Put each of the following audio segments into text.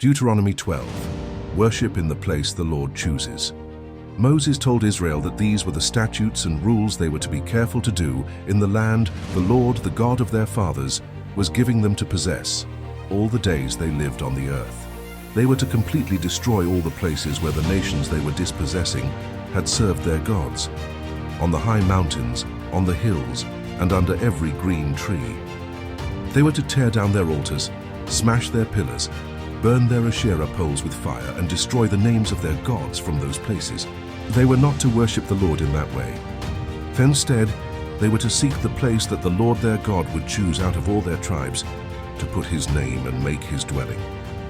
Deuteronomy 12. Worship in the place the Lord chooses. Moses told Israel that these were the statutes and rules they were to be careful to do in the land the Lord, the God of their fathers, was giving them to possess, all the days they lived on the earth. They were to completely destroy all the places where the nations they were dispossessing had served their gods, on the high mountains, on the hills, and under every green tree. They were to tear down their altars, smash their pillars, burn their Asherah poles with fire, and destroy the names of their gods from those places. They were not to worship the Lord in that way. Instead, they were to seek the place that the Lord their God would choose out of all their tribes to put his name and make his dwelling.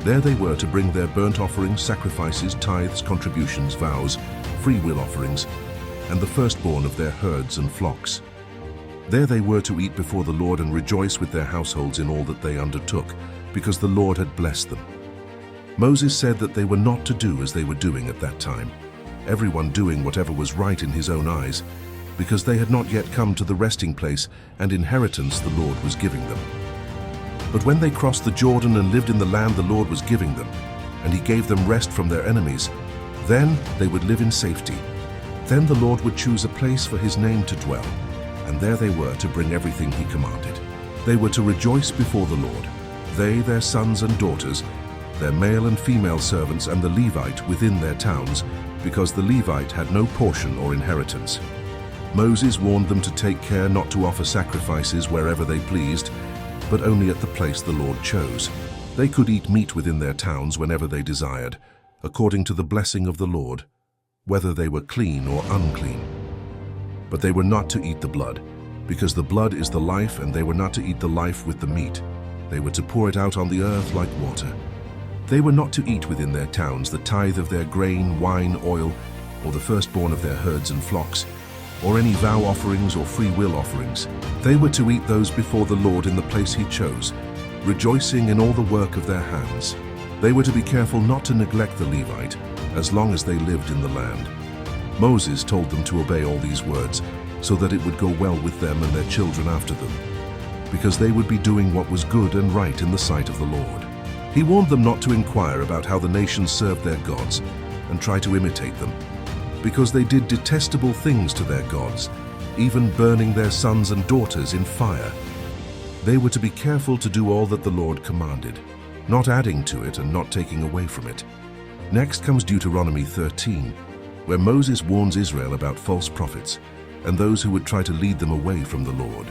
There they were to bring their burnt offerings, sacrifices, tithes, contributions, vows, free will offerings, and the firstborn of their herds and flocks. There they were to eat before the Lord and rejoice with their households in all that they undertook, because the Lord had blessed them. Moses said that they were not to do as they were doing at that time, everyone doing whatever was right in his own eyes, because they had not yet come to the resting place and inheritance the Lord was giving them. But when they crossed the Jordan and lived in the land the Lord was giving them, and he gave them rest from their enemies, then they would live in safety. Then the Lord would choose a place for his name to dwell, and there they were to bring everything he commanded. They were to rejoice before the Lord, they, their sons and daughters, their male and female servants, and the Levite within their towns, because the Levite had no portion or inheritance. Moses warned them to take care not to offer sacrifices wherever they pleased, but only at the place the Lord chose. They could eat meat within their towns whenever they desired, according to the blessing of the Lord, whether they were clean or unclean. But they were not to eat the blood, because the blood is the life, and they were not to eat the life with the meat. They were to pour it out on the earth like water. They were not to eat within their towns the tithe of their grain, wine, oil, or the firstborn of their herds and flocks, or any vow offerings or free will offerings. They were to eat those before the Lord in the place he chose, rejoicing in all the work of their hands. They were to be careful not to neglect the Levite, as long as they lived in the land. Moses told them to obey all these words, so that it would go well with them and their children after them, because they would be doing what was good and right in the sight of the Lord. He warned them not to inquire about how the nations served their gods and try to imitate them, because they did detestable things to their gods, even burning their sons and daughters in fire. They were to be careful to do all that the Lord commanded, not adding to it and not taking away from it. Next comes Deuteronomy 13, where Moses warns Israel about false prophets and those who would try to lead them away from the Lord.